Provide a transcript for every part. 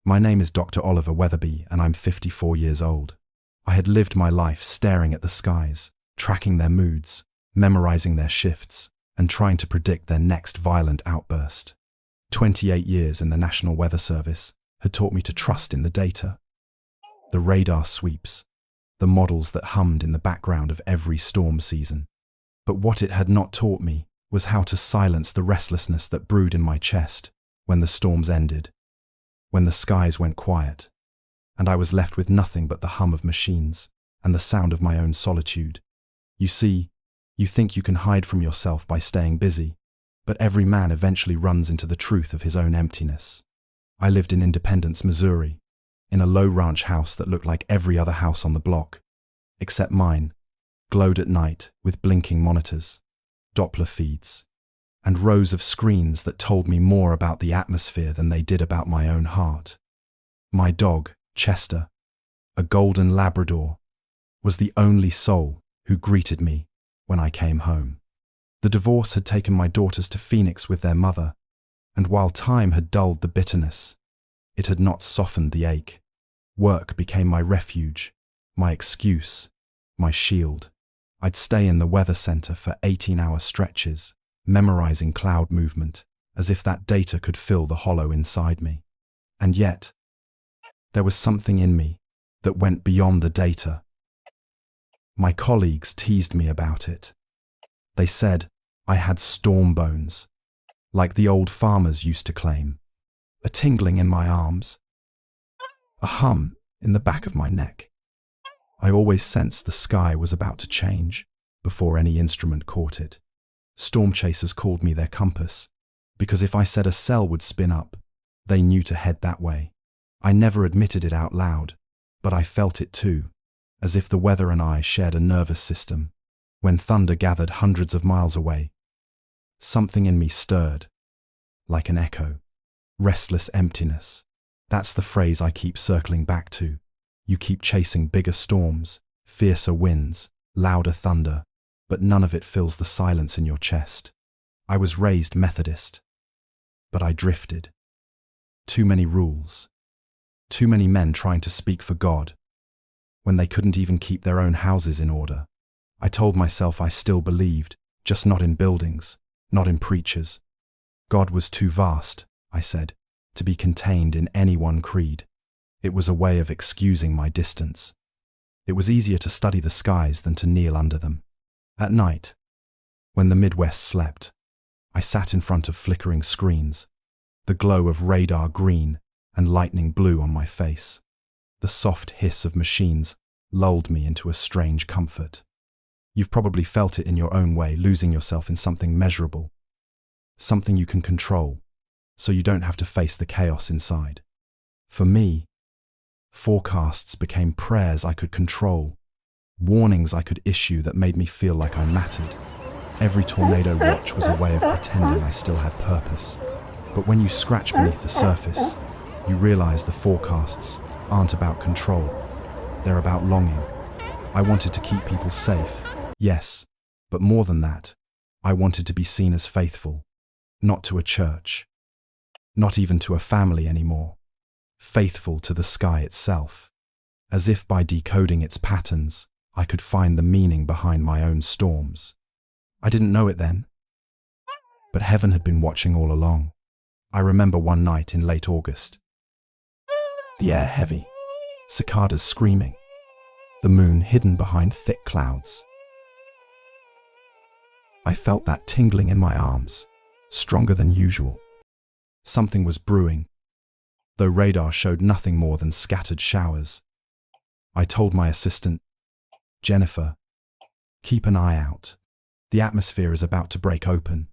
My name is Dr. Oliver Weatherby, and I'm 54 years old. I had lived my life staring at the skies, tracking their moods, memorizing their shifts, and trying to predict their next violent outburst. 28 years in the National Weather Service had taught me to trust in the data. The radar sweeps, the models that hummed in the background of every storm season. But what it had not taught me was how to silence the restlessness that brewed in my chest when the storms ended, when the skies went quiet, and I was left with nothing but the hum of machines and the sound of my own solitude. You see, you think you can hide from yourself by staying busy, but every man eventually runs into the truth of his own emptiness. I lived in Independence, Missouri, in a low ranch house that looked like every other house on the block, except mine, glowed at night with blinking monitors, Doppler feeds, and rows of screens that told me more about the atmosphere than they did about my own heart. My dog, Chester, a golden Labrador, was the only soul who greeted me when I came home. The divorce had taken my daughters to Phoenix with their mother, and while time had dulled the bitterness, it had not softened the ache. Work became my refuge, my excuse, my shield. I'd stay in the weather center for 18-hour stretches, memorizing cloud movement, as if that data could fill the hollow inside me. And yet, there was something in me that went beyond the data. My colleagues teased me about it. They said I had storm bones, like the old farmers used to claim, a tingling in my arms, a hum in the back of my neck. I always sensed the sky was about to change before any instrument caught it. Storm chasers called me their compass, because if I said a cell would spin up, they knew to head that way. I never admitted it out loud, but I felt it too, as if the weather and I shared a nervous system. When thunder gathered hundreds of miles away, something in me stirred, like an echo. Restless emptiness. That's the phrase I keep circling back to. You keep chasing bigger storms, fiercer winds, louder thunder, but none of it fills the silence in your chest. I was raised Methodist, but I drifted. Too many rules. Too many men trying to speak for God, when they couldn't even keep their own houses in order. I told myself I still believed, just not in buildings, not in preachers. God was too vast, I said, to be contained in any one creed. It was a way of excusing my distance. It was easier to study the skies than to kneel under them. At night, when the Midwest slept, I sat in front of flickering screens, the glow of radar green and lightning blue on my face. The soft hiss of machines lulled me into a strange comfort. You've probably felt it in your own way, losing yourself in something measurable, something you can control, so you don't have to face the chaos inside. For me, forecasts became prayers I could control, warnings I could issue that made me feel like I mattered. Every tornado watch was a way of pretending I still had purpose. But when you scratch beneath the surface, you realize the forecasts aren't about control. They're about longing. I wanted to keep people safe, yes, but more than that, I wanted to be seen as faithful, not to a church, not even to a family anymore, faithful to the sky itself, as if by decoding its patterns, I could find the meaning behind my own storms. I didn't know it then, but heaven had been watching all along. I remember one night in late August, the air heavy, cicadas screaming, the moon hidden behind thick clouds. I felt that tingling in my arms, stronger than usual. Something was brewing, though radar showed nothing more than scattered showers. I told my assistant, Jennifer, keep an eye out. The atmosphere is about to break open.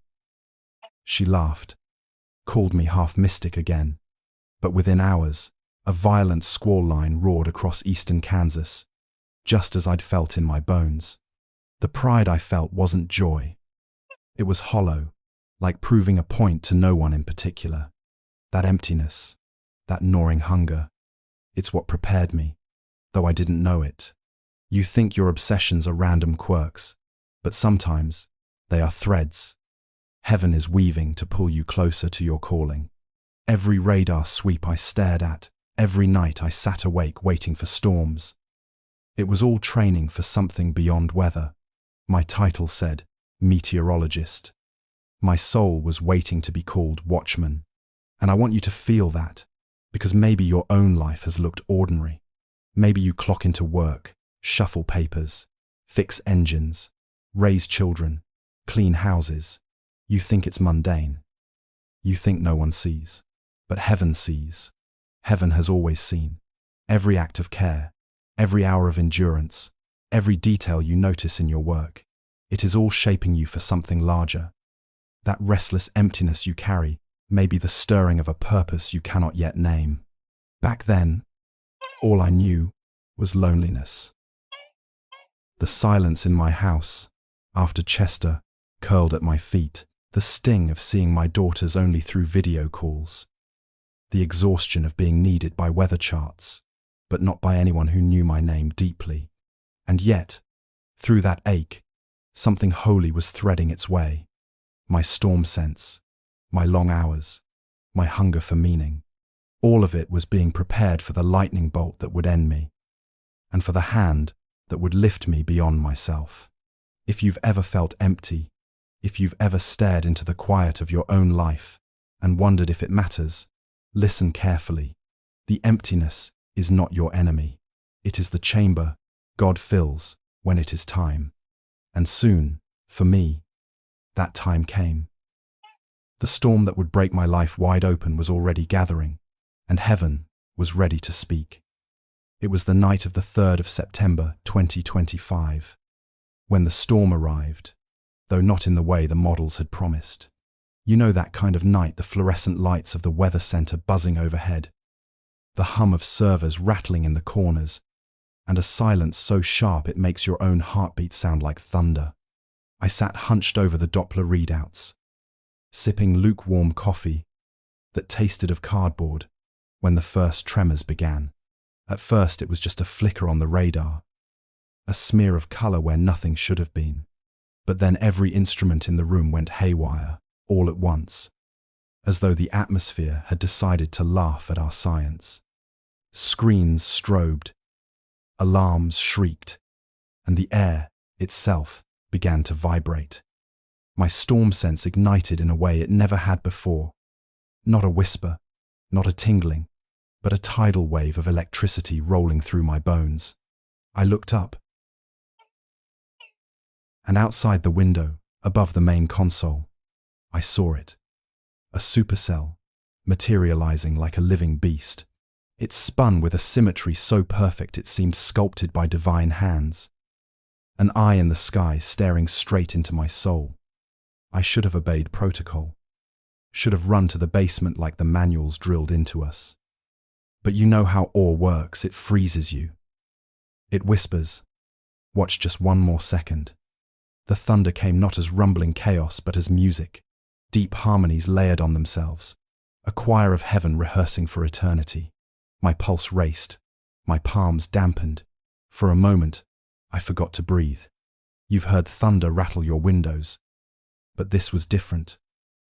She laughed, called me half mystic again, but within hours, a violent squall line roared across eastern Kansas, just as I'd felt in my bones. The pride I felt wasn't joy. It was hollow, like proving a point to no one in particular. That emptiness, that gnawing hunger, it's what prepared me, though I didn't know it. You think your obsessions are random quirks, but sometimes they are threads. Heaven is weaving to pull you closer to your calling. Every radar sweep I stared at Every night I sat awake waiting for storms. It was all training for something beyond weather. My title said, Meteorologist. My soul was waiting to be called Watchman. And I want you to feel that, because maybe your own life has looked ordinary. Maybe you clock into work, shuffle papers, fix engines, raise children, clean houses. You think it's mundane. You think no one sees. But heaven sees. Heaven has always seen. Every act of care, every hour of endurance, every detail you notice in your work. It is all shaping you for something larger. That restless emptiness you carry may be the stirring of a purpose you cannot yet name. Back then, all I knew was loneliness. The silence in my house, after Chester curled at my feet, the sting of seeing my daughters only through video calls, the exhaustion of being needed by weather charts, but not by anyone who knew my name deeply. And yet, through that ache, something holy was threading its way. My storm sense, my long hours, my hunger for meaning. All of it was being prepared for the lightning bolt that would end me, and for the hand that would lift me beyond myself. If you've ever felt empty, if you've ever stared into the quiet of your own life and wondered if it matters, listen carefully. The emptiness is not your enemy. It is the chamber God fills when it is time. And soon, for me, that time came. The storm that would break my life wide open was already gathering, and heaven was ready to speak. It was the night of the 3rd of September 2025, when the storm arrived, though not in the way the models had promised. You know that kind of night, the fluorescent lights of the weather center buzzing overhead, the hum of servers rattling in the corners, and a silence so sharp it makes your own heartbeat sound like thunder. I sat hunched over the Doppler readouts, sipping lukewarm coffee that tasted of cardboard when the first tremors began. At first it was just a flicker on the radar, a smear of color where nothing should have been. But then every instrument in the room went haywire, all at once, as though the atmosphere had decided to laugh at our science. Screens strobed, alarms shrieked, and the air itself began to vibrate. My storm sense ignited in a way it never had before. Not a whisper, not a tingling, but a tidal wave of electricity rolling through my bones. I looked up, and outside the window, above the main console, I saw it. A supercell, materializing like a living beast. It spun with a symmetry so perfect it seemed sculpted by divine hands. An eye in the sky staring straight into my soul. I should have obeyed protocol. Should have run to the basement like the manuals drilled into us. But you know how awe works, it freezes you. It whispers, watch just one more second. The thunder came not as rumbling chaos but as music, deep harmonies layered on themselves, a choir of heaven rehearsing for eternity. My pulse raced, my palms dampened. For a moment, I forgot to breathe. You've heard thunder rattle your windows, but this was different.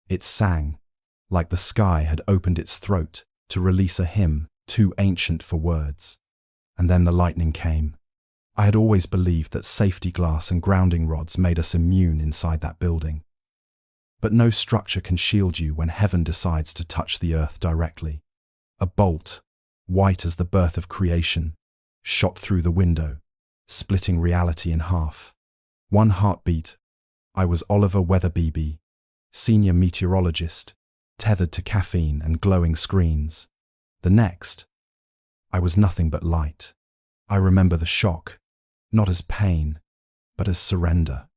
It sang, like the sky had opened its throat to release a hymn too ancient for words. And then the lightning came. I had always believed that safety glass and grounding rods made us immune inside that building. But no structure can shield you when heaven decides to touch the earth directly. A bolt, white as the birth of creation, shot through the window, splitting reality in half. One heartbeat, I was Oliver Weatherbeebe, senior meteorologist, tethered to caffeine and glowing screens. The next, I was nothing but light. I remember the shock, not as pain, but as surrender.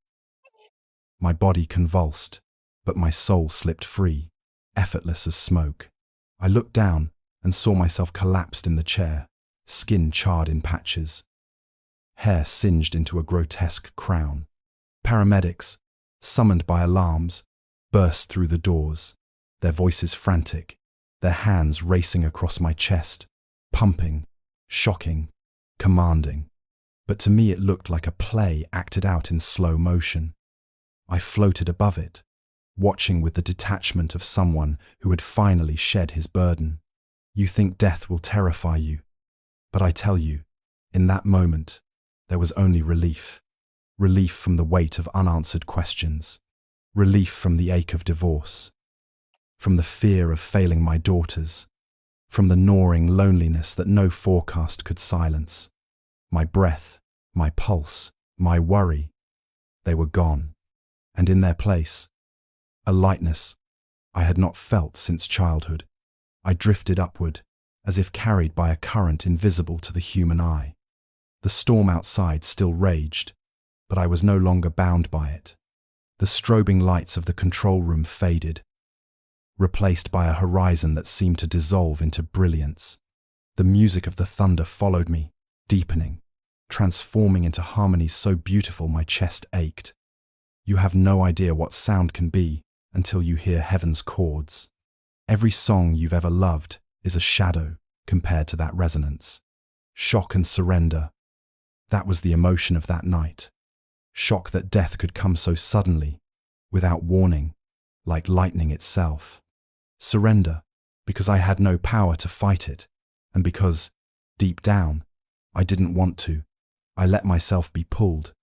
My body convulsed, but my soul slipped free, effortless as smoke. I looked down and saw myself collapsed in the chair, skin charred in patches, hair singed into a grotesque crown. Paramedics, summoned by alarms, burst through the doors, their voices frantic, their hands racing across my chest, pumping, shocking, commanding. But to me it looked like a play acted out in slow motion. I floated above it, watching with the detachment of someone who had finally shed his burden. You think death will terrify you, but I tell you, in that moment, there was only relief. Relief from the weight of unanswered questions. Relief from the ache of divorce. From the fear of failing my daughters. From the gnawing loneliness that no forecast could silence. My breath, my pulse, my worry, they were gone. And in their place, a lightness I had not felt since childhood. I drifted upward, as if carried by a current invisible to the human eye. The storm outside still raged, but I was no longer bound by it. The strobing lights of the control room faded, replaced by a horizon that seemed to dissolve into brilliance. The music of the thunder followed me, deepening, transforming into harmonies so beautiful my chest ached. You have no idea what sound can be until you hear heaven's chords. Every song you've ever loved is a shadow compared to that resonance. Shock and surrender. That was the emotion of that night. Shock that death could come so suddenly, without warning, like lightning itself. Surrender, because I had no power to fight it, and because, deep down, I didn't want to. I let myself be pulled,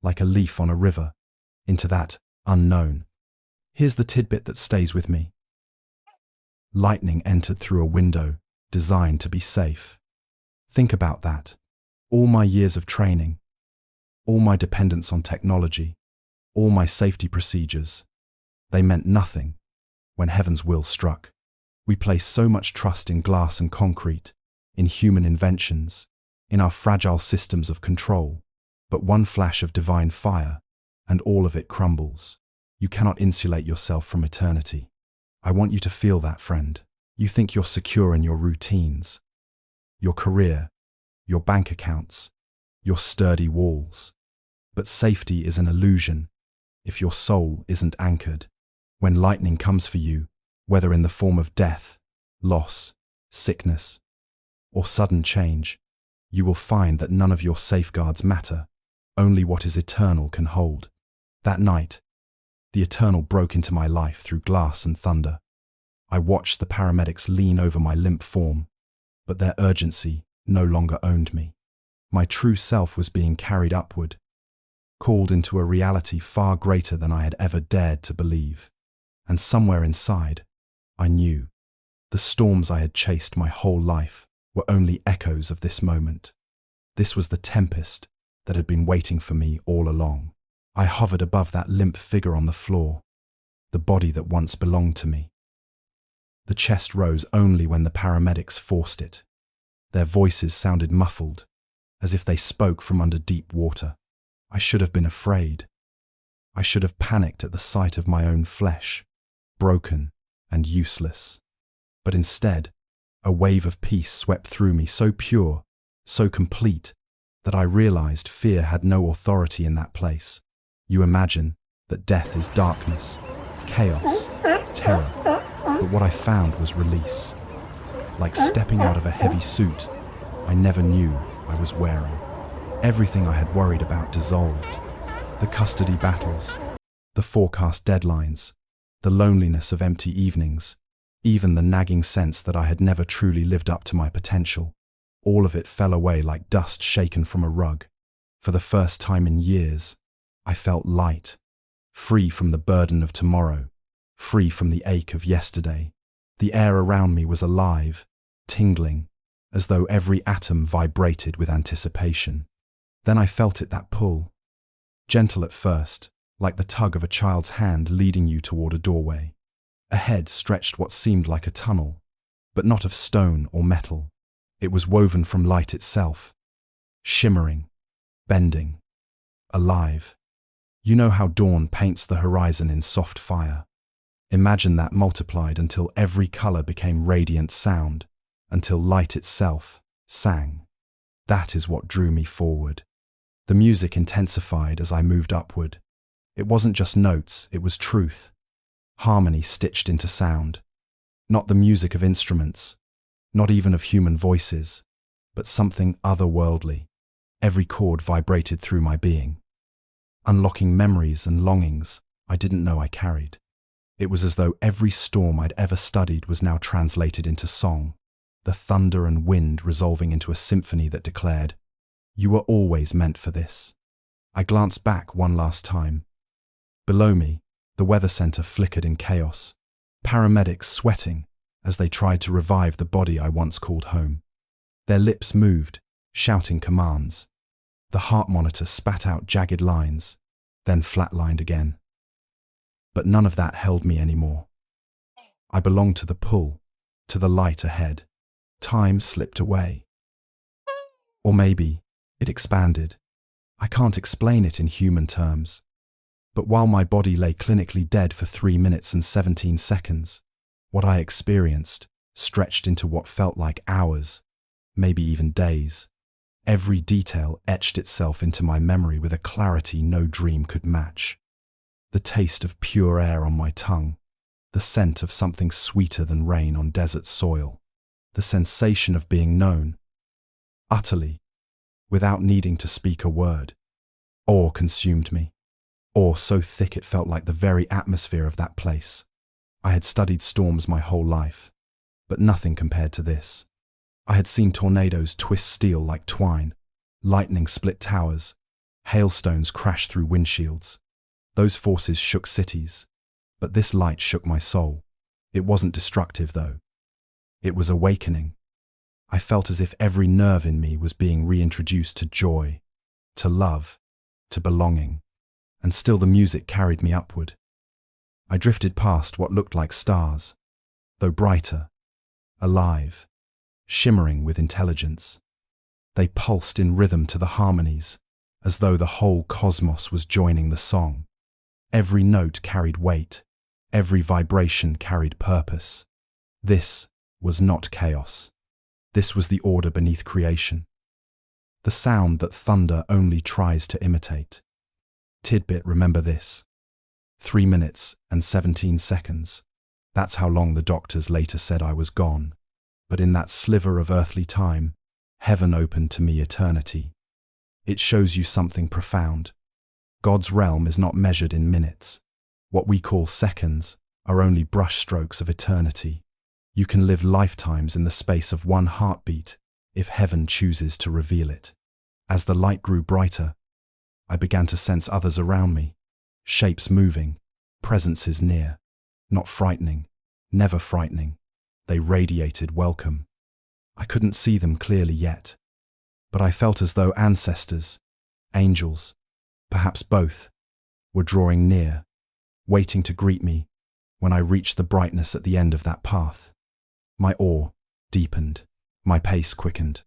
like a leaf on a river, into that unknown. Here's the tidbit that stays with me. Lightning entered through a window designed to be safe. Think about that. All my years of training, all my dependence on technology, all my safety procedures, they meant nothing when heaven's will struck. We place so much trust in glass and concrete, in human inventions, in our fragile systems of control, but one flash of divine fire, and all of it crumbles. You cannot insulate yourself from eternity. I want you to feel that, friend. You think you're secure in your routines, your career, your bank accounts, your sturdy walls. But safety is an illusion if your soul isn't anchored. When lightning comes for you, whether in the form of death, loss, sickness, or sudden change, you will find that none of your safeguards matter. Only what is eternal can hold. That night, the eternal broke into my life through glass and thunder. I watched the paramedics lean over my limp form, but their urgency no longer owned me. My true self was being carried upward, called into a reality far greater than I had ever dared to believe. And somewhere inside, I knew the storms I had chased my whole life were only echoes of this moment. This was the tempest that had been waiting for me all along. I hovered above that limp figure on the floor, the body that once belonged to me. The chest rose only when the paramedics forced it. Their voices sounded muffled, as if they spoke from under deep water. I should have been afraid. I should have panicked at the sight of my own flesh, broken and useless. But instead, a wave of peace swept through me, so pure, so complete, that I realized fear had no authority in that place. You imagine that death is darkness, chaos, terror, but what I found was release. Like stepping out of a heavy suit I never knew I was wearing. Everything I had worried about dissolved. The custody battles, the forecast deadlines, the loneliness of empty evenings, even the nagging sense that I had never truly lived up to my potential. All of it fell away like dust shaken from a rug. For the first time in years, I felt light, free from the burden of tomorrow, free from the ache of yesterday. The air around me was alive, tingling, as though every atom vibrated with anticipation. Then I felt it, that pull. Gentle at first, like the tug of a child's hand leading you toward a doorway. Ahead stretched what seemed like a tunnel, but not of stone or metal. It was woven from light itself, shimmering, bending, alive. You know how dawn paints the horizon in soft fire. Imagine that multiplied until every color became radiant sound, until light itself sang. That is what drew me forward. The music intensified as I moved upward. It wasn't just notes, it was truth. Harmony stitched into sound. Not the music of instruments, not even of human voices, but something otherworldly. Every chord vibrated through my being, unlocking memories and longings I didn't know I carried. It was as though every storm I'd ever studied was now translated into song. the thunder and wind resolving into a symphony that declared, "You were always meant for this." I glanced back one last time. Below me, the weather center flickered in chaos, paramedics sweating as they tried to revive the body I once called home. Their lips moved, shouting commands. The heart monitor spat out jagged lines, then flatlined again. But none of that held me anymore. I belonged to the pull, to the light ahead. Time slipped away. Or maybe it expanded. I can't explain it in human terms. But while my body lay clinically dead for 3 minutes and 17 seconds, what I experienced stretched into what felt like hours, maybe even days. Every detail etched itself into my memory with a clarity no dream could match. The taste of pure air on my tongue, the scent of something sweeter than rain on desert soil, the sensation of being known, utterly, without needing to speak a word. Awe consumed me, awe so thick it felt like the very atmosphere of that place. I had studied storms my whole life, but nothing compared to this. I had seen tornadoes twist steel like twine, lightning split towers, hailstones crash through windshields. Those forces shook cities, but this light shook my soul. It wasn't destructive, though. It was awakening. I felt as if every nerve in me was being reintroduced to joy, to love, to belonging, and still the music carried me upward. I drifted past what looked like stars, though brighter, alive, shimmering with intelligence. They pulsed in rhythm to the harmonies, as though the whole cosmos was joining the song. Every note carried weight, every vibration carried purpose. This was not chaos. This was the order beneath creation. The sound that thunder only tries to imitate. Tidbit, remember this. 3 minutes and 17 seconds. That's how long the doctors later said I was gone. But in that sliver of earthly time, heaven opened to me eternity. It shows you something profound. God's realm is not measured in minutes. What we call seconds are only brushstrokes of eternity. You can live lifetimes in the space of one heartbeat if heaven chooses to reveal it. As the light grew brighter, I began to sense others around me, shapes moving, presences near, not frightening, never frightening. They radiated welcome. I couldn't see them clearly yet, but I felt as though ancestors, angels, perhaps both, were drawing near, waiting to greet me when I reached the brightness at the end of that path. My awe deepened, my pace quickened,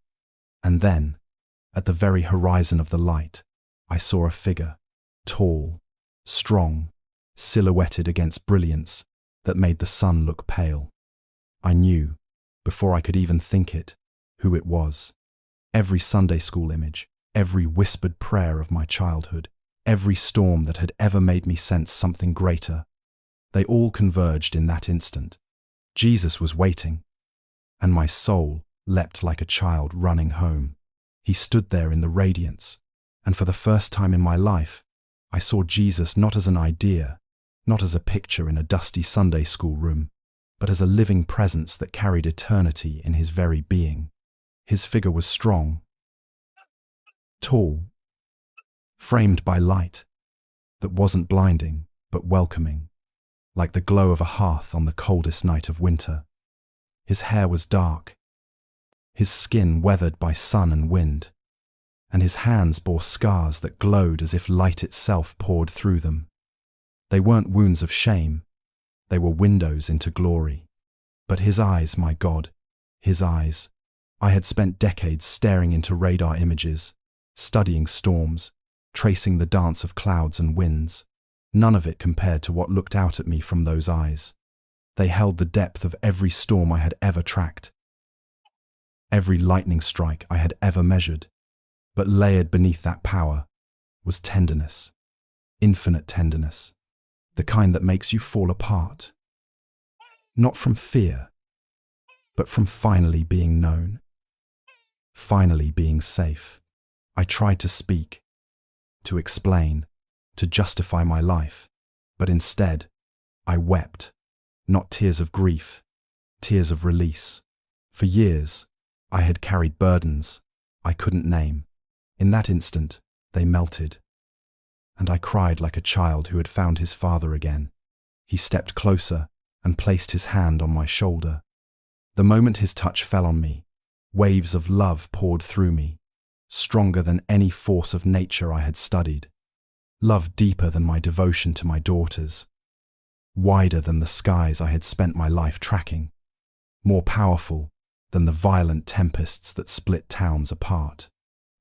and then, at the very horizon of the light, I saw a figure, tall, strong, silhouetted against brilliance that made the sun look pale. I knew, before I could even think it, who it was. Every Sunday school image, every whispered prayer of my childhood, every storm that had ever made me sense something greater, they all converged in that instant. Jesus was waiting, and my soul leapt like a child running home. He stood there in the radiance, and for the first time in my life, I saw Jesus not as an idea, not as a picture in a dusty Sunday school room, but as a living presence that carried eternity in his very being. His figure was strong, tall, framed by light that wasn't blinding but welcoming, like the glow of a hearth on the coldest night of winter. His hair was dark, his skin weathered by sun and wind, and his hands bore scars that glowed as if light itself poured through them. They weren't wounds of shame, they were windows into glory. But his eyes, my God, his eyes. I had spent decades staring into radar images, studying storms, tracing the dance of clouds and winds. None of it compared to what looked out at me from those eyes. They held the depth of every storm I had ever tracked, every lightning strike I had ever measured. But layered beneath that power was tenderness, infinite tenderness, the kind that makes you fall apart. Not from fear, but from finally being known, finally being safe. I tried to speak, to explain, to justify my life, but instead, I wept, not tears of grief, tears of release. For years, I had carried burdens I couldn't name. In that instant, they melted. And I cried like a child who had found his father again. He stepped closer and placed his hand on my shoulder. The moment his touch fell on me, waves of love poured through me, stronger than any force of nature I had studied. Love deeper than my devotion to my daughters, wider than the skies I had spent my life tracking, more powerful than the violent tempests that split towns apart.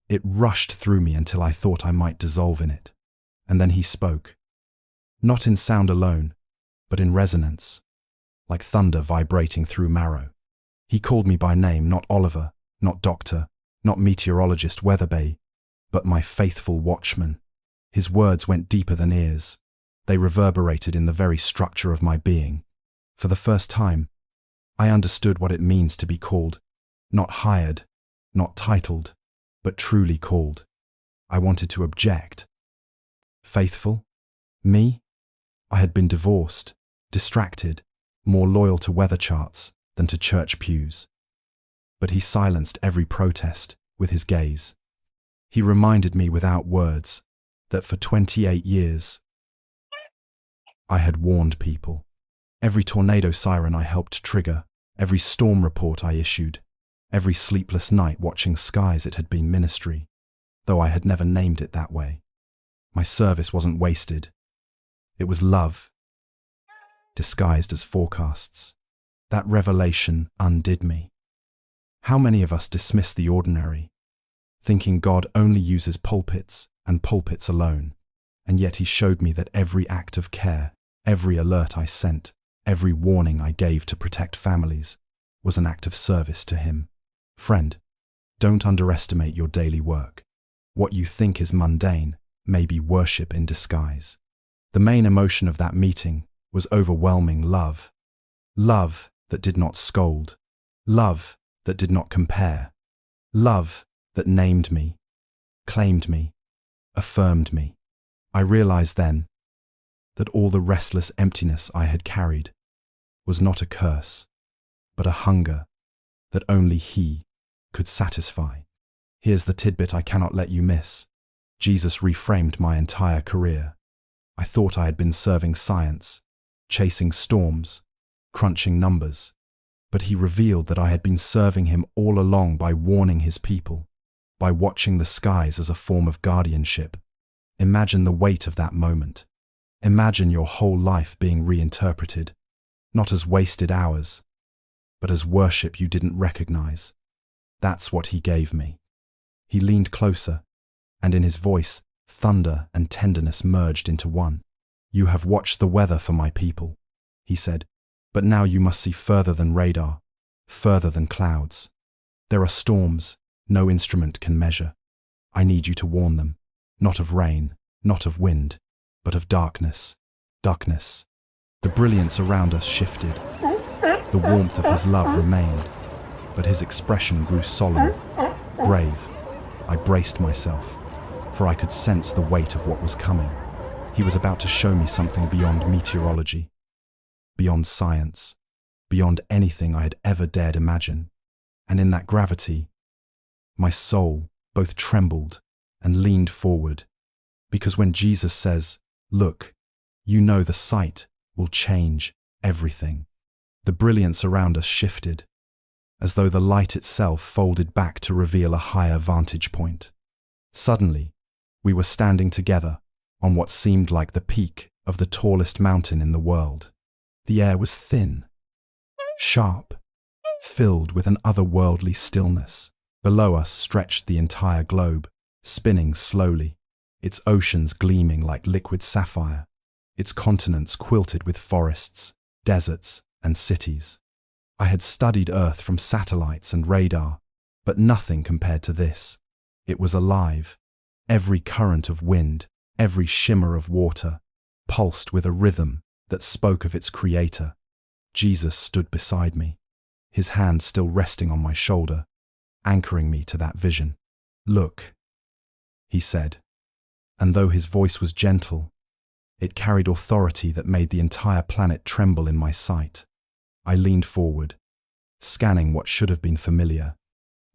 It rushed through me until I thought I might dissolve in it. And then he spoke, not in sound alone, but in resonance, like thunder vibrating through marrow. He called me by name, not Oliver, not doctor, not meteorologist Weatherby, but my faithful watchman. His words went deeper than ears. They reverberated in the very structure of my being. For the first time, I understood what it means to be called, not hired, not titled, but truly called. I wanted to object. Faithful? Me? I had been divorced, distracted, more loyal to weather charts than to church pews. But he silenced every protest with his gaze. He reminded me without words that for 28 years, I had warned people. Every tornado siren I helped trigger, every storm report I issued, every sleepless night watching skies, it had been ministry, though I had never named it that way. My service wasn't wasted. It was love, disguised as forecasts. That revelation undid me. How many of us dismiss the ordinary, thinking God only uses pulpits and pulpits alone, and yet he showed me that every act of care, every alert I sent, every warning I gave to protect families was an act of service to him. Friend, don't underestimate your daily work. What you think is mundane may be worship in disguise. The main emotion of that meeting was overwhelming love. Love that did not scold. Love that did not compare. Love that named me, claimed me, affirmed me. I realized then that all the restless emptiness I had carried was not a curse, but a hunger that only he could satisfy. Here's the tidbit I cannot let you miss. Jesus reframed my entire career. I thought I had been serving science, chasing storms, crunching numbers, but he revealed that I had been serving him all along by warning his people, by watching the skies as a form of guardianship. Imagine the weight of that moment. Imagine your whole life being reinterpreted, not as wasted hours, but as worship you didn't recognize. That's what he gave me. He leaned closer, and in his voice, thunder and tenderness merged into one. You have watched the weather for my people, he said, but now you must see further than radar, further than clouds. There are storms no instrument can measure. I need you to warn them, not of rain, not of wind, but of darkness. Darkness. The brilliance around us shifted. The warmth of his love remained, but his expression grew solemn, grave. I braced myself, for I could sense the weight of what was coming. He was about to show me something beyond meteorology, beyond science, beyond anything I had ever dared imagine. And in that gravity, my soul both trembled and leaned forward, because when Jesus says, "Look, you know the sight will change everything," the brilliance around us shifted, as though the light itself folded back to reveal a higher vantage point. Suddenly, we were standing together on what seemed like the peak of the tallest mountain in the world. The air was thin, sharp, filled with an otherworldly stillness. Below us stretched the entire globe, spinning slowly, its oceans gleaming like liquid sapphire, its continents quilted with forests, deserts, and cities. I had studied Earth from satellites and radar, but nothing compared to this. It was alive. Every current of wind, every shimmer of water, pulsed with a rhythm that spoke of its creator. Jesus stood beside me, his hand still resting on my shoulder, anchoring me to that vision. "Look," he said, and though his voice was gentle, it carried authority that made the entire planet tremble in my sight. I leaned forward, scanning what should have been familiar.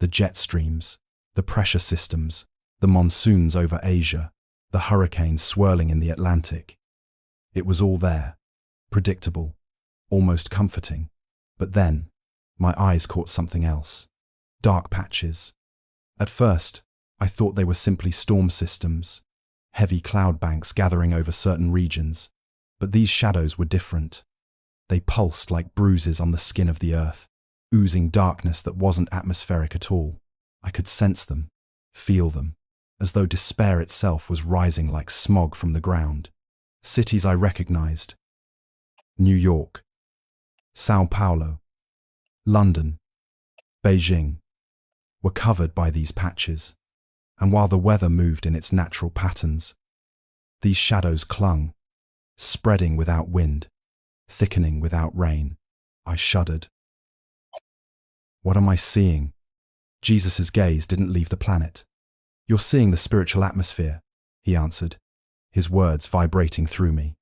The jet streams, the pressure systems, the monsoons over Asia, the hurricanes swirling in the Atlantic. It was all there, predictable, almost comforting. But then, my eyes caught something else. Dark patches. At first, I thought they were simply storm systems, heavy cloud banks gathering over certain regions. But these shadows were different. They pulsed like bruises on the skin of the earth, oozing darkness that wasn't atmospheric at all. I could sense them, feel them, as though despair itself was rising like smog from the ground. Cities I recognized: New York, Sao Paulo, London, Beijing, were covered by these patches. And while the weather moved in its natural patterns, these shadows clung, spreading without wind, thickening without rain. I shuddered. What am I seeing? Jesus' gaze didn't leave the planet. You're seeing the spiritual atmosphere, he answered, his words vibrating through me.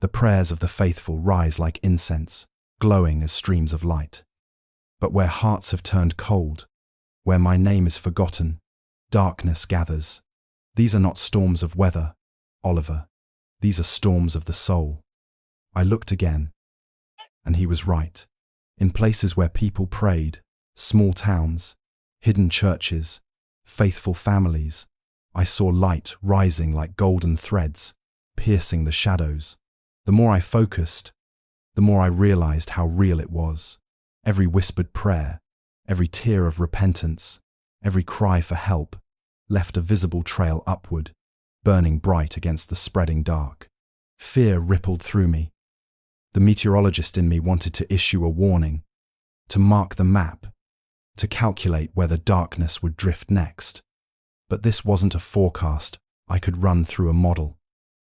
The prayers of the faithful rise like incense, glowing as streams of light. But where hearts have turned cold, where my name is forgotten, darkness gathers. These are not storms of weather, Oliver. These are storms of the soul. I looked again, and he was right. In places where people prayed, small towns, hidden churches, faithful families, I saw light rising like golden threads, piercing the shadows. The more I focused, the more I realized how real it was. Every whispered prayer, every tear of repentance, every cry for help, left a visible trail upward, burning bright against the spreading dark. Fear rippled through me. The meteorologist in me wanted to issue a warning, to mark the map, to calculate where the darkness would drift next. But this wasn't a forecast I could run through a model.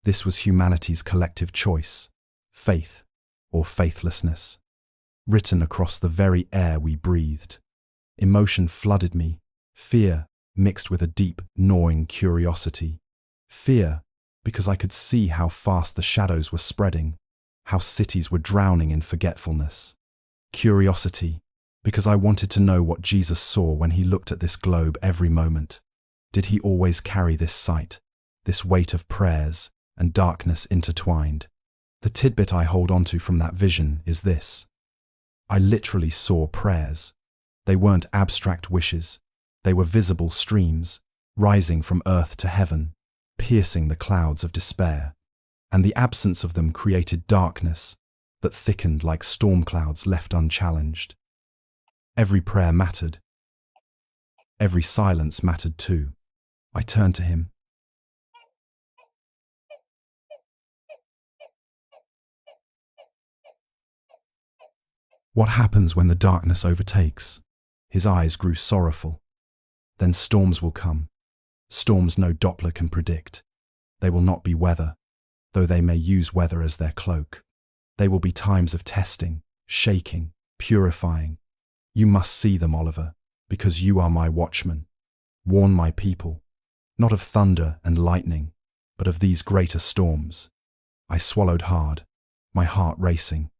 This was humanity's collective choice, faith or faithlessness, written across the very air we breathed. Emotion flooded me, fear mixed with a deep, gnawing curiosity. Fear, because I could see how fast the shadows were spreading, how cities were drowning in forgetfulness. Curiosity, because I wanted to know what Jesus saw when he looked at this globe every moment. Did he always carry this sight, this weight of prayers and darkness intertwined? The tidbit I hold onto from that vision is this. I literally saw prayers. They weren't abstract wishes. They were visible streams, rising from earth to heaven, piercing the clouds of despair. And the absence of them created darkness that thickened like storm clouds left unchallenged. Every prayer mattered. Every silence mattered too. I turned to him. What happens when the darkness overtakes? His eyes grew sorrowful. Then storms will come. Storms no Doppler can predict. They will not be weather, though they may use weather as their cloak. They will be times of testing, shaking, purifying. You must see them, Oliver, because you are my watchman. Warn my people, not of thunder and lightning, but of these greater storms. I swallowed hard, my heart racing.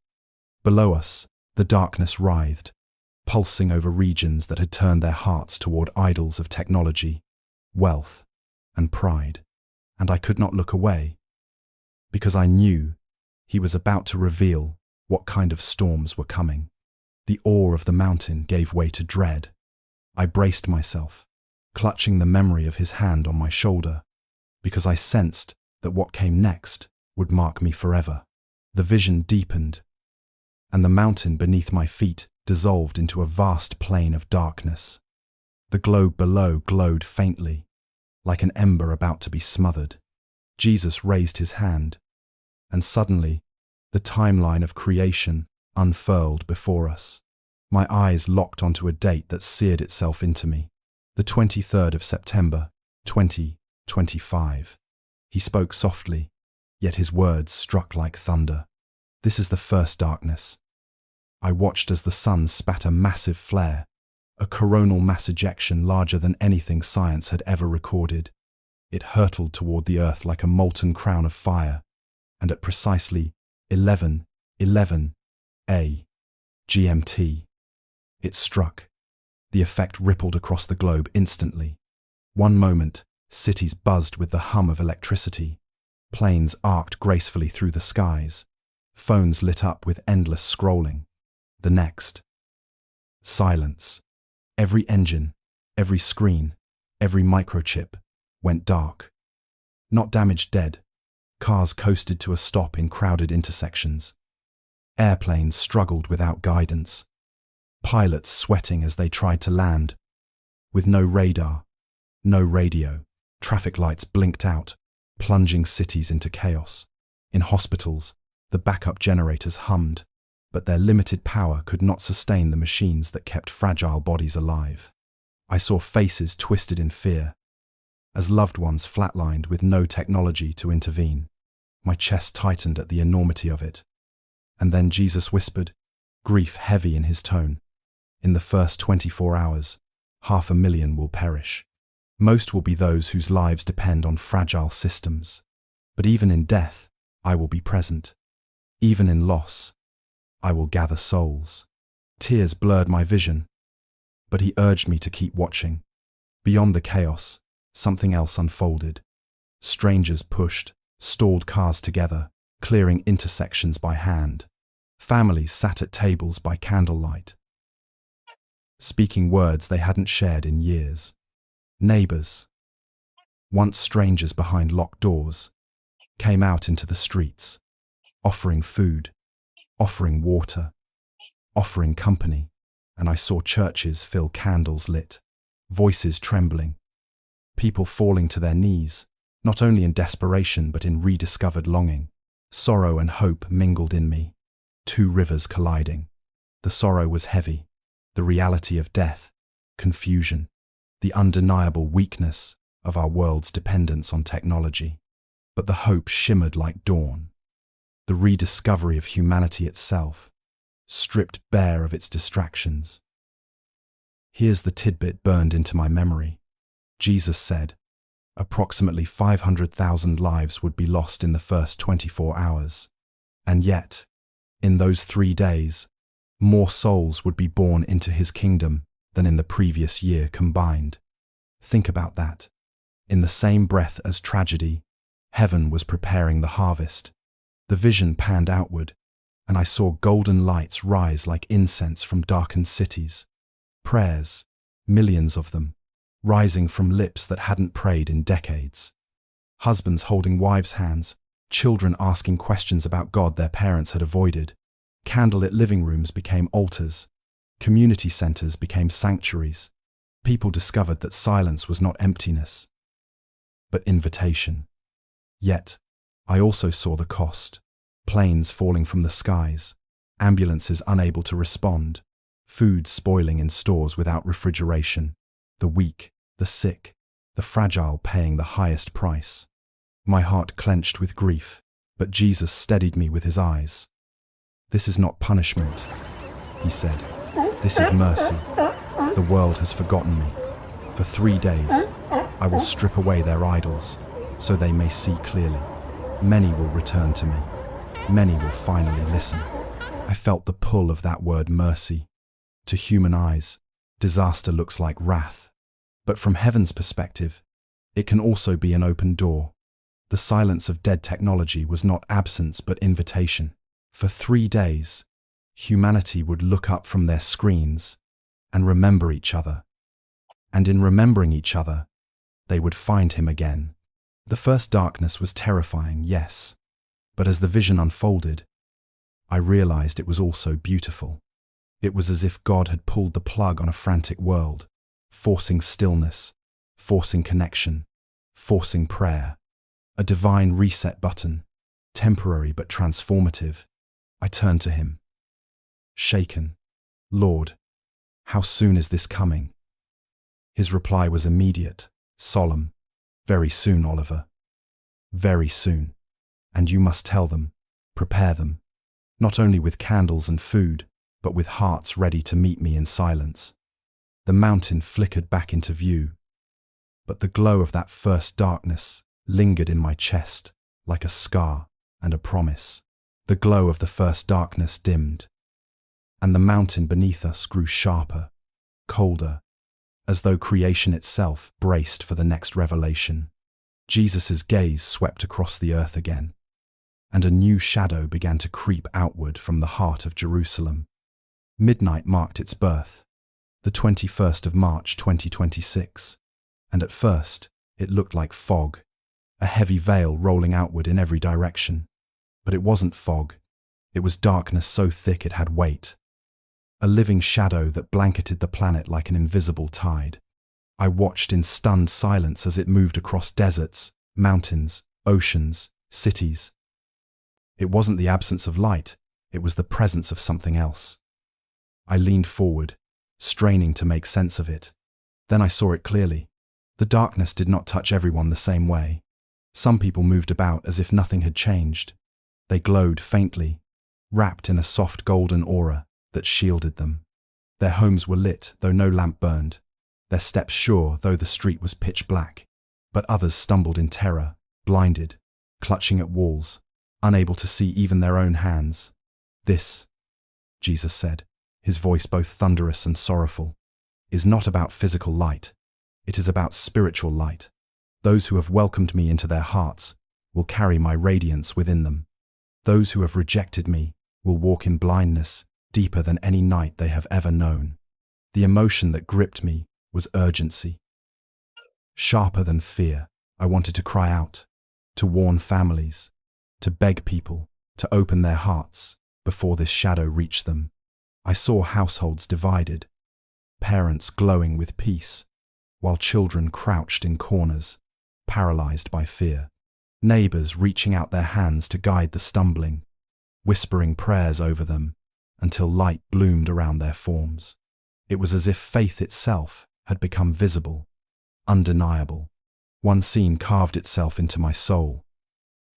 Below us, the darkness writhed, pulsing over regions that had turned their hearts toward idols of technology, wealth, and pride. And I could not look away, because I knew he was about to reveal what kind of storms were coming. The awe of the mountain gave way to dread. I braced myself, clutching the memory of his hand on my shoulder, because I sensed that what came next would mark me forever. The vision deepened, and the mountain beneath my feet dissolved into a vast plain of darkness. The globe below glowed faintly, like an ember about to be smothered. Jesus raised his hand, and suddenly, the timeline of creation unfurled before us. My eyes locked onto a date that seared itself into me. The 23rd of September, 2025. He spoke softly, yet his words struck like thunder. This is the first darkness. I watched as the sun spat a massive flare, a coronal mass ejection larger than anything science had ever recorded. It hurtled toward the earth like a molten crown of fire, and at precisely 11:11 a. GMT, It struck. The effect rippled across the globe instantly. One moment, cities buzzed with the hum of electricity. Planes arced gracefully through the skies. Phones lit up with endless scrolling. The next, silence. Every engine, every screen, every microchip went dark. Not damaged dead. Cars coasted to a stop in crowded intersections. Airplanes struggled without guidance. Pilots sweating as they tried to land. With no radar, no radio, traffic lights blinked out, plunging cities into chaos. In hospitals, the backup generators hummed, but their limited power could not sustain the machines that kept fragile bodies alive. I saw faces twisted in fear, as loved ones flatlined with no technology to intervene. My chest tightened at the enormity of it. And then Jesus whispered, grief heavy in his tone, "In the first 24 hours, 500,000 will perish. Most will be those whose lives depend on fragile systems. But even in death, I will be present. Even in loss, I will gather souls." Tears blurred my vision, but he urged me to keep watching. Beyond the chaos, something else unfolded. Strangers pushed, stalled cars together, clearing intersections by hand. Families sat at tables by candlelight, speaking words they hadn't shared in years. Neighbors, once strangers behind locked doors, came out into the streets, offering food, offering water, offering company, and I saw churches fill candles lit, voices trembling, people falling to their knees, not only in desperation but in rediscovered longing. Sorrow and hope mingled in me, two rivers colliding. The sorrow was heavy, the reality of death, confusion, the undeniable weakness of our world's dependence on technology. But the hope shimmered like dawn, the rediscovery of humanity itself, stripped bare of its distractions. Here's the tidbit burned into my memory. Jesus said, approximately 500,000 lives would be lost in the first 24 hours. And yet, in those 3 days, more souls would be born into his kingdom than in the previous year combined. Think about that. In the same breath as tragedy, heaven was preparing the harvest. The vision panned outward, and I saw golden lights rise like incense from darkened cities. Prayers, millions of them, rising from lips that hadn't prayed in decades. Husbands holding wives' hands, children asking questions about God their parents had avoided. Candlelit living rooms became altars. Community centers became sanctuaries. People discovered that silence was not emptiness, but invitation. Yet, I also saw the cost. Planes falling from the skies, ambulances unable to respond, food spoiling in stores without refrigeration, the weak, the sick, the fragile paying the highest price. My heart clenched with grief, but Jesus steadied me with his eyes. "This is not punishment," he said. "This is mercy. The world has forgotten me. For 3 days, I will strip away their idols, so they may see clearly. Many will return to me. Many will finally listen." I felt the pull of that word mercy. To human eyes, disaster looks like wrath. But from heaven's perspective, it can also be an open door. The silence of dead technology was not absence but invitation. For 3 days, humanity would look up from their screens and remember each other. And in remembering each other, they would find him again. The first darkness was terrifying, yes, but as the vision unfolded, I realized it was also beautiful. It was as if God had pulled the plug on a frantic world, forcing stillness, forcing connection, forcing prayer. A divine reset button, temporary but transformative. I turned to him, shaken. "Lord, how soon is this coming?" His reply was immediate, solemn. "Very soon, Oliver. Very soon. And you must tell them, prepare them, not only with candles and food, but with hearts ready to meet me in silence." The mountain flickered back into view, but the glow of that first darkness lingered in my chest like a scar and a promise. The glow of the first darkness dimmed, and the mountain beneath us grew sharper, colder, as though creation itself braced for the next revelation. Jesus' gaze swept across the earth again, and a new shadow began to creep outward from the heart of Jerusalem. Midnight marked its birth, the 21st of March 2026, and at first it looked like fog, a heavy veil rolling outward in every direction. But it wasn't fog, it was darkness so thick it had weight, a living shadow that blanketed the planet like an invisible tide. I watched in stunned silence as it moved across deserts, mountains, oceans, cities. It wasn't the absence of light, it was the presence of something else. I leaned forward, straining to make sense of it. Then I saw it clearly. The darkness did not touch everyone the same way. Some people moved about as if nothing had changed. They glowed faintly, wrapped in a soft golden aura that shielded them. Their homes were lit, though no lamp burned. Their steps sure, though the street was pitch black. But others stumbled in terror, blinded, clutching at walls, unable to see even their own hands. "This," Jesus said, his voice both thunderous and sorrowful, "is not about physical light. It is about spiritual light. Those who have welcomed me into their hearts will carry my radiance within them. Those who have rejected me will walk in blindness deeper than any night they have ever known." The emotion that gripped me was urgency. Sharper than fear, I wanted to cry out, to warn families, to beg people to open their hearts before this shadow reached them. I saw households divided, parents glowing with peace, while children crouched in corners, paralyzed by fear. Neighbors reaching out their hands to guide the stumbling, whispering prayers over them until light bloomed around their forms. It was as if faith itself had become visible, undeniable. One scene carved itself into my soul.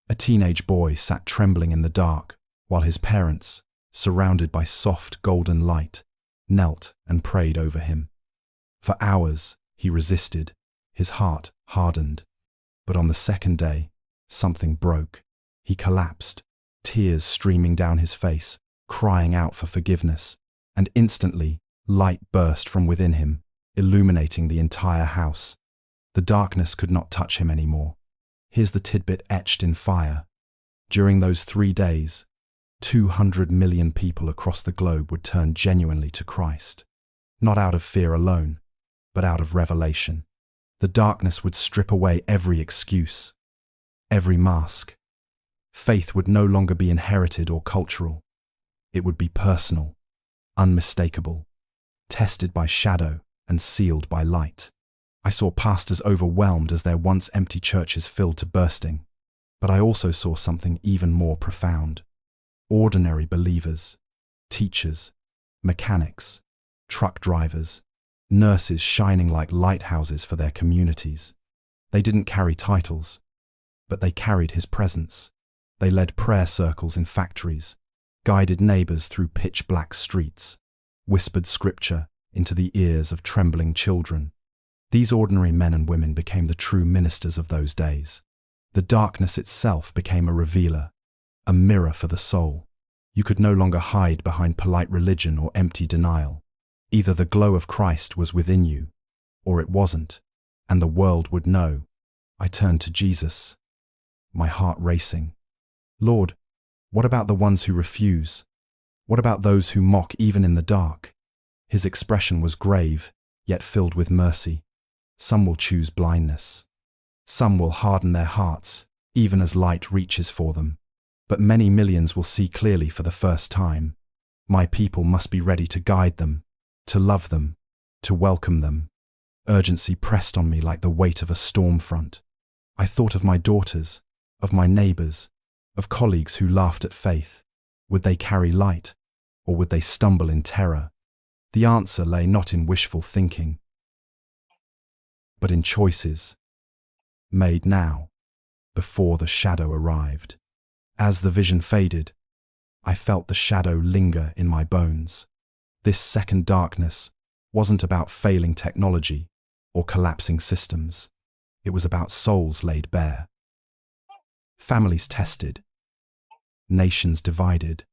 A teenage boy sat trembling in the dark, while his parents, surrounded by soft golden light, knelt and prayed over him. For hours, he resisted, his heart hardened. But on the second day, something broke. He collapsed, tears streaming down his face, crying out for forgiveness, and instantly, light burst from within him, illuminating the entire house. The darkness could not touch him anymore. Here's the tidbit etched in fire. During those 3 days, 200 million people across the globe would turn genuinely to Christ. Not out of fear alone, but out of revelation. The darkness would strip away every excuse, every mask. Faith would no longer be inherited or cultural. It would be personal, unmistakable, tested by shadow and sealed by light. I saw pastors overwhelmed as their once empty churches filled to bursting. But I also saw something even more profound. Ordinary believers, teachers, mechanics, truck drivers, nurses shining like lighthouses for their communities. They didn't carry titles, but they carried his presence. They led prayer circles in factories, guided neighbors through pitch-black streets, whispered scripture into the ears of trembling children. These ordinary men and women became the true ministers of those days. The darkness itself became a revealer, a mirror for the soul. You could no longer hide behind polite religion or empty denial. Either the glow of Christ was within you, or it wasn't, and the world would know. I turned to Jesus, my heart racing. Lord, what about the ones who refuse? What about those who mock even in the dark? His expression was grave, yet filled with mercy. Some will choose blindness. Some will harden their hearts, even as light reaches for them. But many millions will see clearly for the first time. My people must be ready to guide them, to love them, to welcome them. Urgency pressed on me like the weight of a storm front. I thought of my daughters, of my neighbors, of colleagues who laughed at faith. Would they carry light, or would they stumble in terror? The answer lay not in wishful thinking, but in choices made now, before the shadow arrived. As the vision faded, I felt the shadow linger in my bones. This second darkness wasn't about failing technology or collapsing systems. It was about souls laid bare, families tested, nations divided,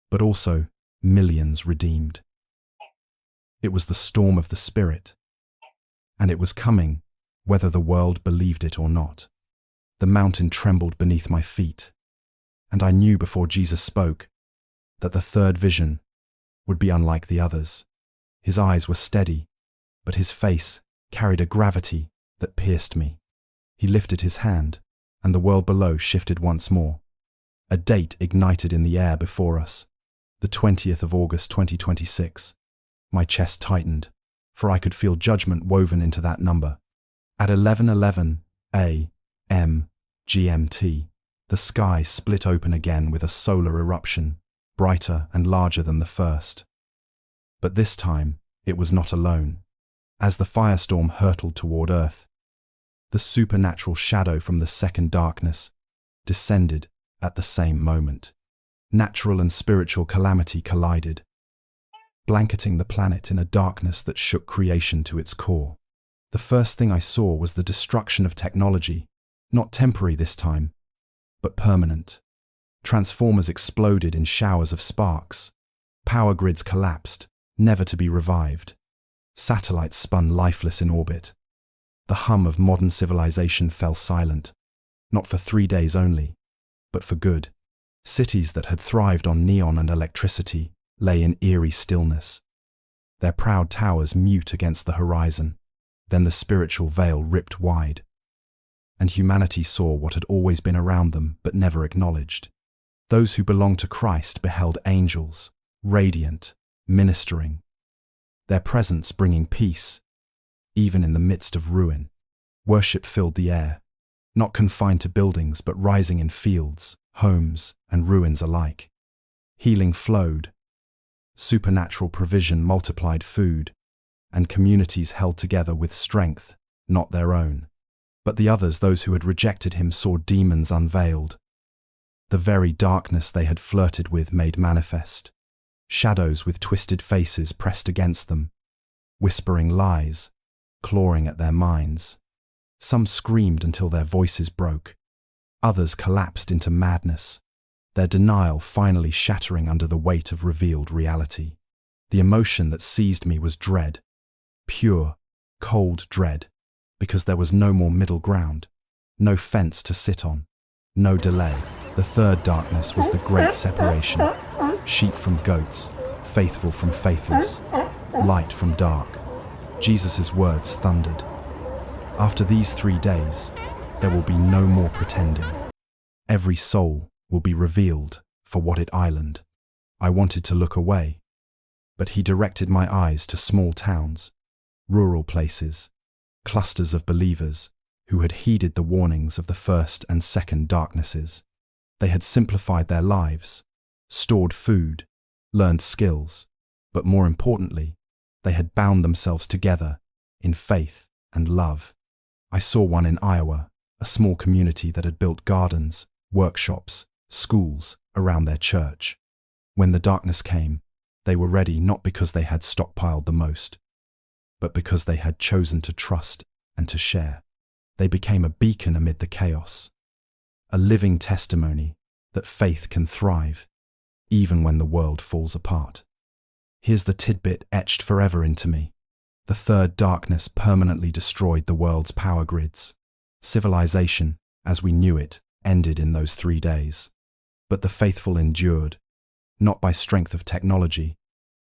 but also millions redeemed. It was the storm of the Spirit, and it was coming, whether the world believed it or not. The mountain trembled beneath my feet, and I knew before Jesus spoke that the third vision would be unlike the others. His eyes were steady, but his face carried a gravity that pierced me. He lifted his hand, and the world below shifted once more. A date ignited in the air before us, the 20th of August 2026. My chest tightened, for I could feel judgment woven into that number. At 11:11 a.m. GMT, the sky split open again with a solar eruption, brighter and larger than the first. But this time, it was not alone. As the firestorm hurtled toward Earth, the supernatural shadow from the second darkness descended at the same moment. Natural and spiritual calamity collided, blanketing the planet in a darkness that shook creation to its core. The first thing I saw was the destruction of technology, not temporary this time, but permanent. Transformers exploded in showers of sparks. Power grids collapsed, never to be revived. Satellites spun lifeless in orbit. The hum of modern civilization fell silent, not for 3 days only, but for good. Cities that had thrived on neon and electricity lay in eerie stillness, their proud towers mute against the horizon. Then the spiritual veil ripped wide, and humanity saw what had always been around them but never acknowledged. Those who belonged to Christ beheld angels, radiant, ministering, their presence bringing peace, even in the midst of ruin. Worship filled the air, not confined to buildings but rising in fields, homes, and ruins alike. Healing flowed, supernatural provision multiplied food, and communities held together with strength, not their own. But the others, those who had rejected him, saw demons unveiled. The very darkness they had flirted with made manifest. Shadows with twisted faces pressed against them, whispering lies, clawing at their minds. Some screamed until their voices broke. Others collapsed into madness, their denial finally shattering under the weight of revealed reality. The emotion that seized me was dread. Pure, cold dread, because there was no more middle ground, no fence to sit on, no delay. The third darkness was the great separation. Sheep from goats, faithful from faithless, light from dark. Jesus' words thundered. After these 3 days, there will be no more pretending. Every soul will be revealed for what it island. I wanted to look away, but he directed my eyes to small towns, rural places, clusters of believers who had heeded the warnings of the first and second darknesses. They had simplified their lives, stored food, learned skills, but more importantly, they had bound themselves together in faith and love. I saw one in Iowa, a small community that had built gardens, workshops, schools around their church. When the darkness came, they were ready not because they had stockpiled the most, but because they had chosen to trust and to share. They became a beacon amid the chaos, a living testimony that faith can thrive, even when the world falls apart. Here's the tidbit etched forever into me. The third darkness permanently destroyed the world's power grids. Civilization, as we knew it, ended in those 3 days. But the faithful endured, not by strength of technology,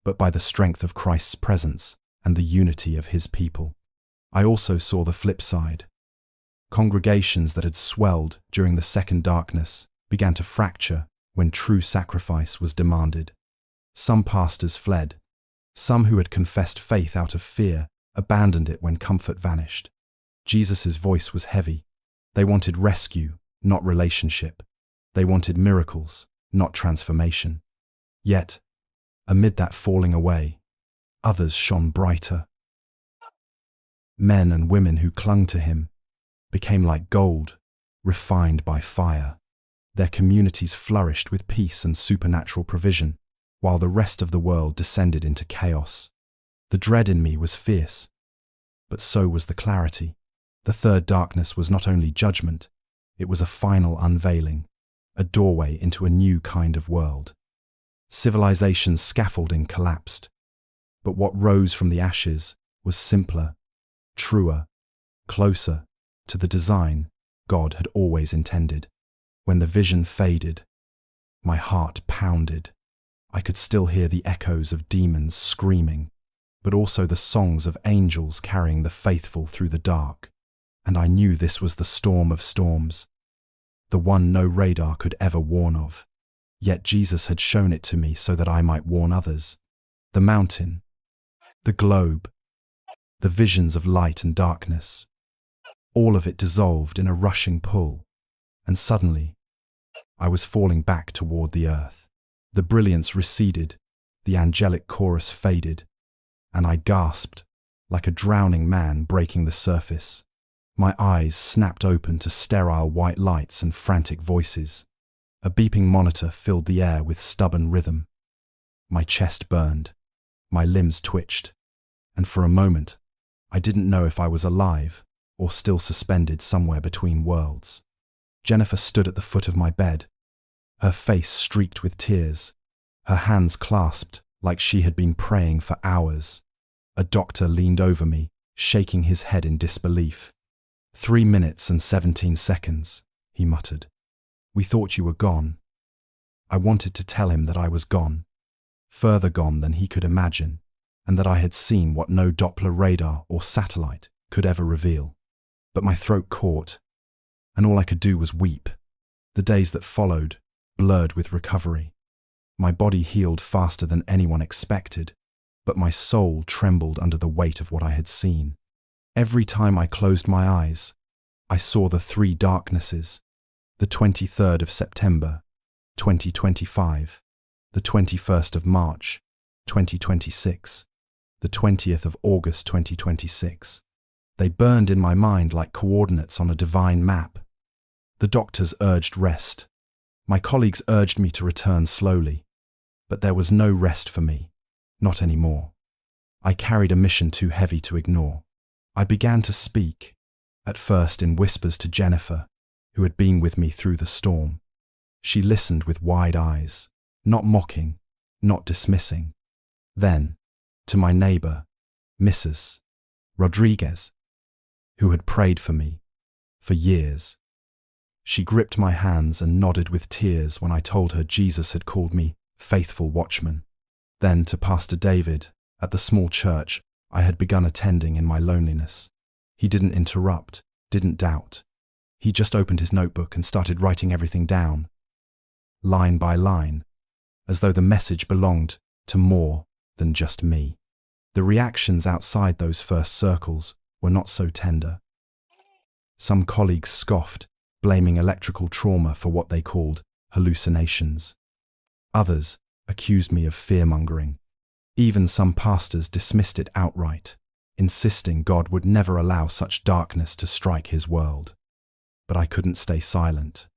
but by the strength of Christ's presence and the unity of his people. I also saw the flip side. Congregations that had swelled during the second darkness began to fracture when true sacrifice was demanded. Some pastors fled. Some who had confessed faith out of fear abandoned it when comfort vanished. Jesus' voice was heavy. They wanted rescue, not relationship. They wanted miracles, not transformation. Yet, amid that falling away, others shone brighter. Men and women who clung to him became like gold, refined by fire. Their communities flourished with peace and supernatural provision, while the rest of the world descended into chaos. The dread in me was fierce, but so was the clarity. The third darkness was not only judgment, it was a final unveiling, a doorway into a new kind of world. Civilization's scaffolding collapsed. But what rose from the ashes was simpler, truer, closer to the design God had always intended. When the vision faded, my heart pounded. I could still hear the echoes of demons screaming, but also the songs of angels carrying the faithful through the dark. And I knew this was the storm of storms, the one no radar could ever warn of. Yet Jesus had shown it to me so that I might warn others. The mountain, the globe, the visions of light and darkness, all of it dissolved in a rushing pull, and suddenly I was falling back toward the earth. The brilliance receded, the angelic chorus faded, and I gasped like a drowning man breaking the surface. My eyes snapped open to sterile white lights and frantic voices. A beeping monitor filled the air with stubborn rhythm. My chest burned, my limbs twitched, and for a moment, I didn't know if I was alive or still suspended somewhere between worlds. Jennifer stood at the foot of my bed, her face streaked with tears, her hands clasped like she had been praying for hours. A doctor leaned over me, shaking his head in disbelief. 3 minutes and 17 seconds, he muttered. We thought you were gone. I wanted to tell him that I was gone, further gone than he could imagine, and that I had seen what no Doppler radar or satellite could ever reveal. But my throat caught, and all I could do was weep. The days that followed blurred with recovery. My body healed faster than anyone expected, but my soul trembled under the weight of what I had seen. Every time I closed my eyes, I saw the three darknesses: the 23rd of September, 2025, the 21st of March, 2026, the 20th of August, 2026. They burned in my mind like coordinates on a divine map. The doctors urged rest. My colleagues urged me to return slowly, but there was no rest for me, not anymore. I carried a mission too heavy to ignore. I began to speak, at first in whispers to Jennifer, who had been with me through the storm. She listened with wide eyes, not mocking, not dismissing. Then, to my neighbor, Mrs. Rodriguez, who had prayed for me for years. She gripped my hands and nodded with tears when I told her Jesus had called me faithful watchman. Then to Pastor David, at the small church I had begun attending in my loneliness. He didn't interrupt, didn't doubt. He just opened his notebook and started writing everything down, line by line, as though the message belonged to more than just me. The reactions outside those first circles were not so tender. Some colleagues scoffed, blaming electrical trauma for what they called hallucinations. Others accused me of fear-mongering. Even some pastors dismissed it outright, insisting God would never allow such darkness to strike his world. But I couldn't stay silent.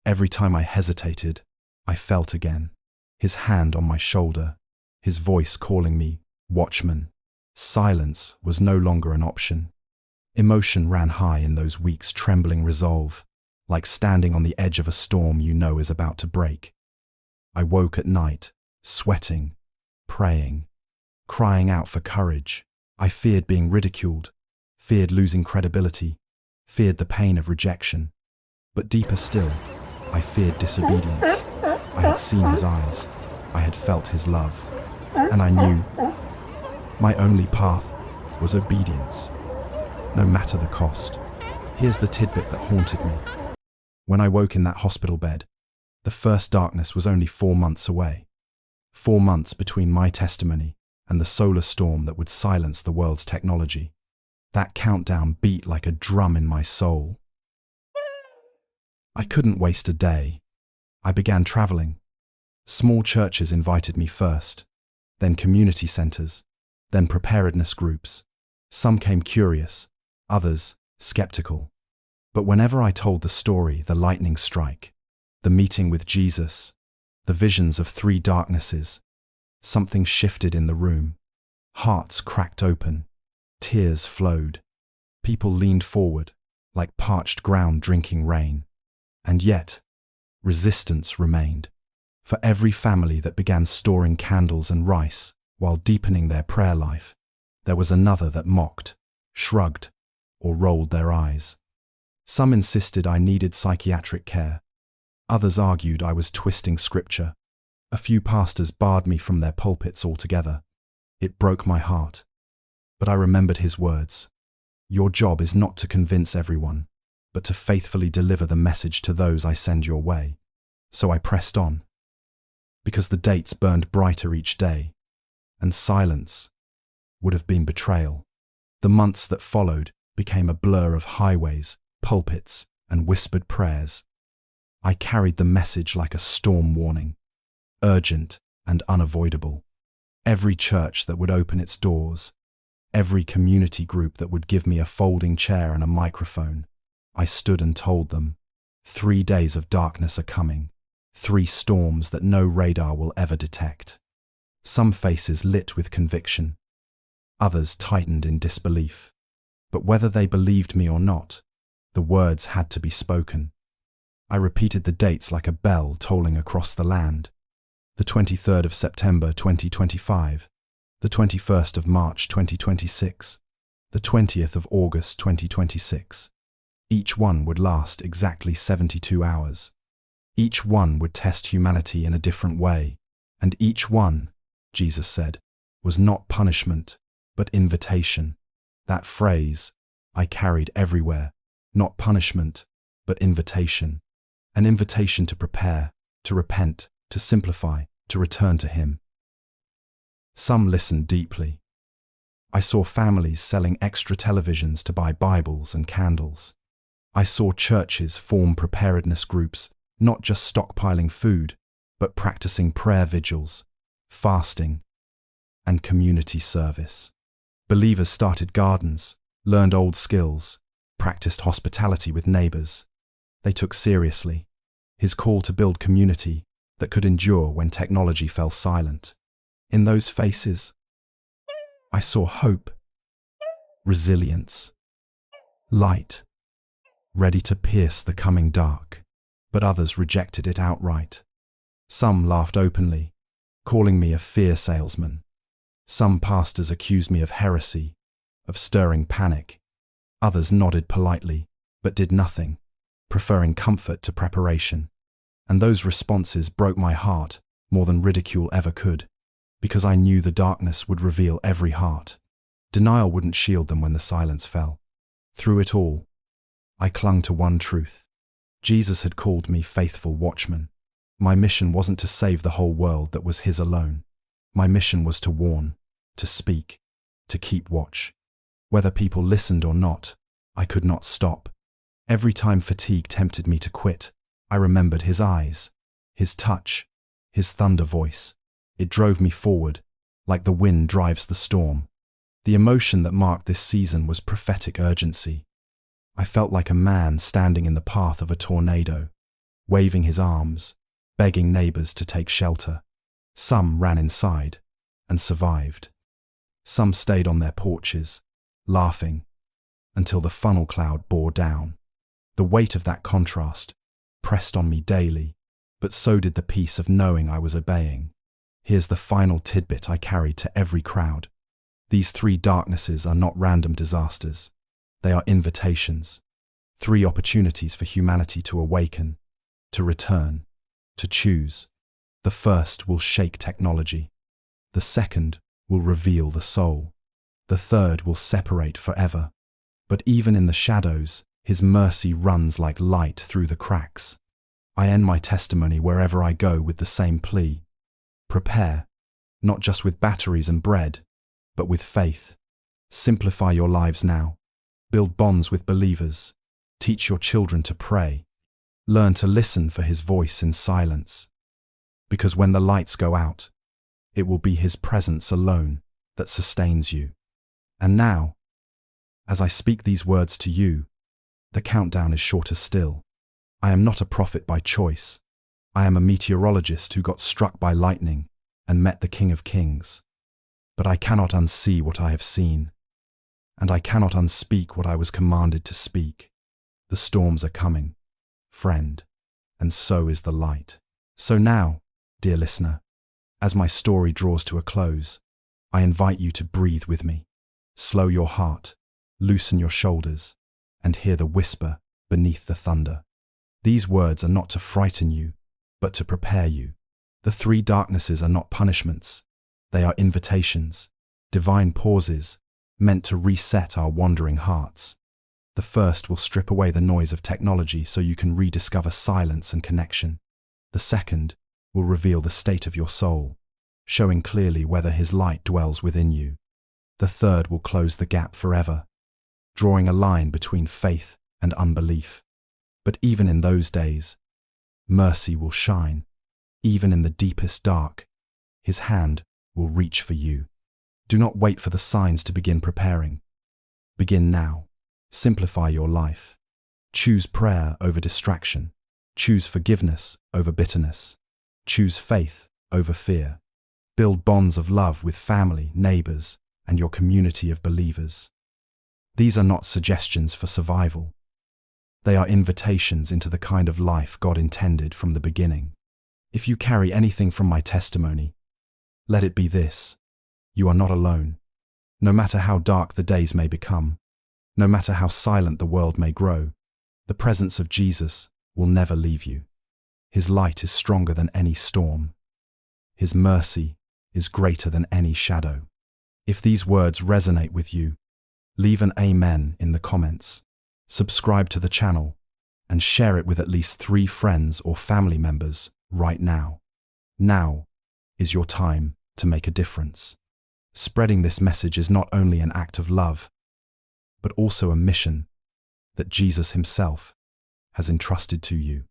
Every time I hesitated, I felt again, his hand on my shoulder, his voice calling me watchman. Silence was no longer an option. Emotion ran high in those weeks, trembling resolve, like standing on the edge of a storm you know is about to break. I woke at night, sweating, praying, crying out for courage. I feared being ridiculed, feared losing credibility, feared the pain of rejection. But deeper still, I feared disobedience. I had seen his eyes, I had felt his love, and I knew my only path was obedience, no matter the cost. Here's the tidbit that haunted me. When I woke in that hospital bed, the first darkness was only 4 months away. 4 months between my testimony and the solar storm that would silence the world's technology. That countdown beat like a drum in my soul. I couldn't waste a day. I began traveling. Small churches invited me first, then community centers, then preparedness groups. Some came curious, others skeptical. But whenever I told the story, the lightning strike, the meeting with Jesus, the visions of 3 darknesses, something shifted in the room. Hearts cracked open, tears flowed. People leaned forward, like parched ground drinking rain. And yet, resistance remained. For every family that began storing candles and rice while deepening their prayer life, there was another that mocked, shrugged, or rolled their eyes. Some insisted I needed psychiatric care. Others argued I was twisting scripture. A few pastors barred me from their pulpits altogether. It broke my heart. But I remembered his words. Your job is not to convince everyone, but to faithfully deliver the message to those I send your way. So I pressed on. Because the dates burned brighter each day, and silence would have been betrayal. The months that followed became a blur of highways, pulpits, and whispered prayers. I carried the message like a storm warning, urgent and unavoidable. Every church that would open its doors, every community group that would give me a folding chair and a microphone, I stood and told them, 3 days of darkness are coming, 3 storms that no radar will ever detect. Some faces lit with conviction, others tightened in disbelief. But whether they believed me or not, the words had to be spoken. I repeated the dates like a bell tolling across the land. The 23rd of September 2025, the 21st of March 2026, the 20th of August 2026. Each one would last exactly 72 hours. Each one would test humanity in a different way, and each one, Jesus said, was not punishment, but invitation. That phrase I carried everywhere, not punishment, but invitation. An invitation to prepare, to repent, to simplify, to return to Him. Some listened deeply. I saw families selling extra televisions to buy Bibles and candles. I saw churches form preparedness groups, not just stockpiling food, but practicing prayer vigils, fasting, and community service. Believers started gardens, learned old skills, practiced hospitality with neighbors. They took seriously His call to build community that could endure when technology fell silent. In those faces, I saw hope, resilience, light, ready to pierce the coming dark. But others rejected it outright. Some laughed openly, calling me a fear salesman. Some pastors accused me of heresy, of stirring panic. Others nodded politely, but did nothing, preferring comfort to preparation. And those responses broke my heart more than ridicule ever could, because I knew the darkness would reveal every heart. Denial wouldn't shield them when the silence fell. Through it all, I clung to one truth. Jesus had called me faithful watchman. My mission wasn't to save the whole world that was His alone. My mission was to warn, to speak, to keep watch. Whether people listened or not, I could not stop. Every time fatigue tempted me to quit, I remembered His eyes, His touch, His thunder voice. It drove me forward, like the wind drives the storm. The emotion that marked this season was prophetic urgency. I felt like a man standing in the path of a tornado, waving his arms, begging neighbors to take shelter. Some ran inside and survived. Some stayed on their porches, laughing, until the funnel cloud bore down. The weight of that contrast pressed on me daily, but so did the peace of knowing I was obeying. Here's the final tidbit I carried to every crowd. These 3 darknesses are not random disasters. They are invitations. 3 opportunities for humanity to awaken, to return, to choose. The first will shake technology. The second will reveal the soul. The third will separate forever. But even in the shadows, His mercy runs like light through the cracks. I end my testimony wherever I go with the same plea. Prepare, not just with batteries and bread, but with faith. Simplify your lives now. Build bonds with believers. Teach your children to pray. Learn to listen for His voice in silence. Because when the lights go out, it will be His presence alone that sustains you. And now, as I speak these words to you, the countdown is shorter still. I am not a prophet by choice. I am a meteorologist who got struck by lightning and met the King of Kings. But I cannot unsee what I have seen, and I cannot unspeak what I was commanded to speak. The storms are coming, friend, and so is the light. So now, Dear listener, as my story draws to a close, I invite you to breathe with me. Slow your heart, loosen your shoulders, and hear the whisper beneath the thunder. These words are not to frighten you, but to prepare you. The three darknesses are not punishments. They are invitations, divine pauses, meant to reset our wandering hearts. The first will strip away the noise of technology so you can rediscover silence and connection. The second will reveal the state of your soul, showing clearly whether His light dwells within you. The third will close the gap forever, drawing a line between faith and unbelief. But even in those days, mercy will shine. Even in the deepest dark, His hand will reach for you. Do not wait for the signs to begin preparing. Begin now. Simplify your life. Choose prayer over distraction. Choose forgiveness over bitterness. Choose faith over fear. Build bonds of love with family, neighbors, and your community of believers. These are not suggestions for survival. They are invitations into the kind of life God intended from the beginning. If you carry anything from my testimony, let it be this: you are not alone. No matter how dark the days may become, no matter how silent the world may grow, the presence of Jesus will never leave you. His light is stronger than any storm. His mercy is greater than any shadow. If these words resonate with you, leave an amen in the comments. Subscribe to the channel and share it with at least 3 friends or family members right now. Now is your time to make a difference. Spreading this message is not only an act of love, but also a mission that Jesus Himself has entrusted to you.